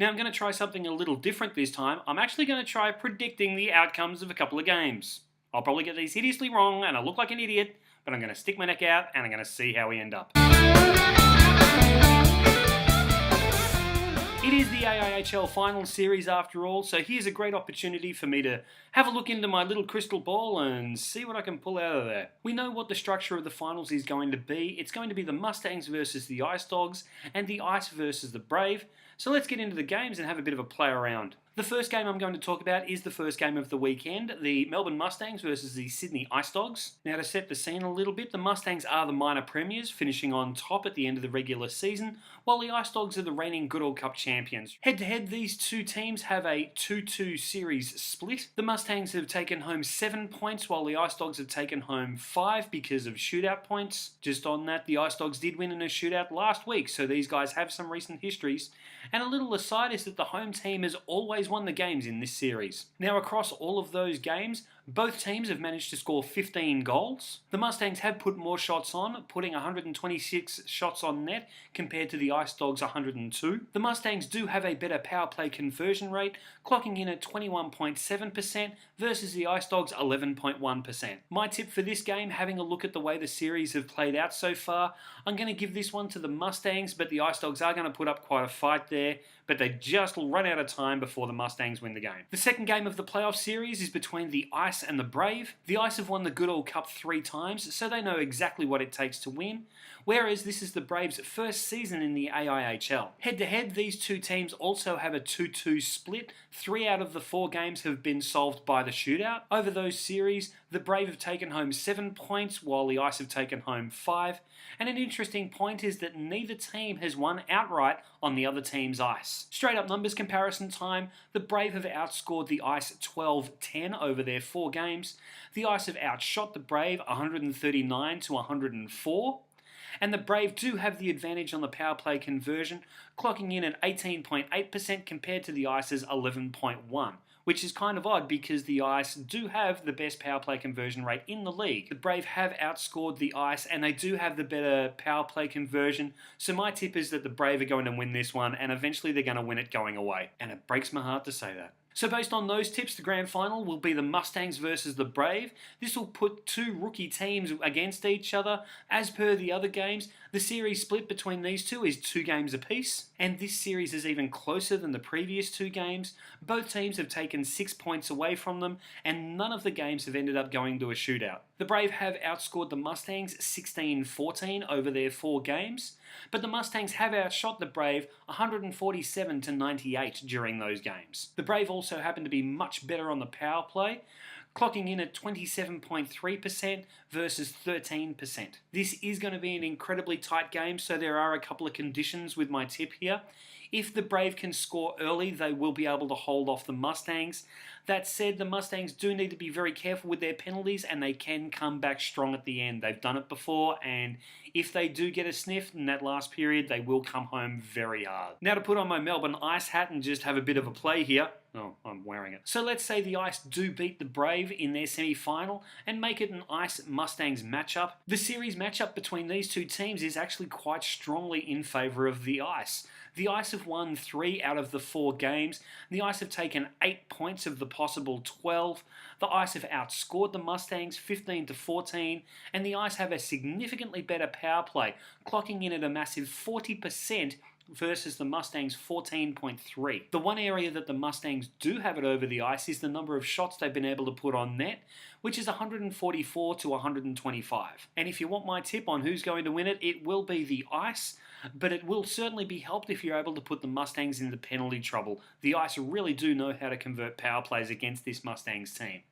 Now I'm going to try something a little different this time. I'm actually going to try predicting the outcomes of a couple of games. I'll probably get these hideously wrong and I'll look like an idiot, but I'm going to stick my neck out and I'm going to see how we end up. It is the AIHL final series after all, so here's a great opportunity for me to have a look into my little crystal ball and see what I can pull out of there. We know what the structure of the finals is going to be. It's going to be the Mustangs versus the Ice Dogs and the Ice versus the Brave. So let's get into the games and have a bit of a play around. The first game I'm going to talk about is the first game of the weekend, the Melbourne Mustangs versus the Sydney Ice Dogs. Now to set the scene a little bit, the Mustangs are the minor premiers, finishing on top at the end of the regular season, while the Ice Dogs are the reigning Goodall Cup champions. Head to head, these two teams have a 2-2 series split. The Mustangs have taken home 7 points, while the Ice Dogs have taken home 5 because of shootout points. Just on that, the Ice Dogs did win in a shootout last week, so these guys have some recent histories. And a little aside is that the home team has always won the games in this series. Now across all of those games, both teams have managed to score 15 goals. The Mustangs have put more shots on, putting 126 shots on net compared to the Ice Dogs 102. The Mustangs do have a better power play conversion rate, clocking in at 21.7% versus the Ice Dogs 11.1%. My tip for this game, having a look at the way the series have played out so far, I'm going to give this one to the Mustangs, but the Ice Dogs are going to put up quite a fight there, but they just run out of time before the Mustangs win the game. The second game of the playoff series is between the Ice and the Brave. The Ice have won the Goodall Cup 3 times, so they know exactly what it takes to win, whereas this is the Braves' first season in the AIHL. Head to head, these two teams also have a 2-2 split. 3 out of the 4 games have been solved by the shootout. Over those series, the Brave have taken home 7 points, while the Ice have taken home 5. And an interesting point is that neither team has won outright on the other team's ice. Straight up numbers comparison time, the Brave have outscored the Ice 12-10 over their 4 games. The Ice have outshot the Brave 139 to 104. And the Brave do have the advantage on the power play conversion, clocking in at 18.8% compared to the Ice's 11.1%. Which is kind of odd because the Ice do have the best power play conversion rate in the league. The Brave have outscored the Ice and they do have the better power play conversion, so my tip is that the Brave are going to win this one and eventually they're going to win it going away. And it breaks my heart to say that. So based on those tips, the grand final will be the Mustangs versus the Brave. This will put 2 rookie teams against each other. As per the other games, the series split between these two is 2 games apiece. And this series is even closer than the previous 2 games. Both teams have taken 6 points away from them, and none of the games have ended up going to a shootout. The Brave have outscored the Mustangs 16-14 over their 4 games, but the Mustangs have outshot the Brave 147 to 98 during those games. The Brave also happen to be much better on the power play, clocking in at 27.3% versus 13%. This is going to be an incredibly tight game, so there are a couple of conditions with my tip here. If the Brave can score early, they will be able to hold off the Mustangs. That said, the Mustangs do need to be very careful with their penalties and they can come back strong at the end. They've done it before, and if they do get a sniff in that last period, they will come home very hard. Now to put on my Melbourne Ice hat and just have a bit of a play here. Oh, I'm wearing it. So let's say the Ice do beat the Brave in their semi-final and make it an Ice-Mustangs matchup. The series matchup between these two teams is actually quite strongly in favour of the Ice. The Ice have won 3 out of the 4 games. The Ice have taken 8 points of the possible 12. The Ice have outscored the Mustangs 15-14, and the Ice have a significantly better power play, clocking in at a massive 40% versus the Mustangs 14.3. The one area that the Mustangs do have it over the Ice is the number of shots they've been able to put on net, which is 144 to 125. And if you want my tip on who's going to win it, it will be the Ice, but it will certainly be helped if you're able to put the Mustangs into penalty trouble. The Ice really do know how to convert power plays against this Mustangs team.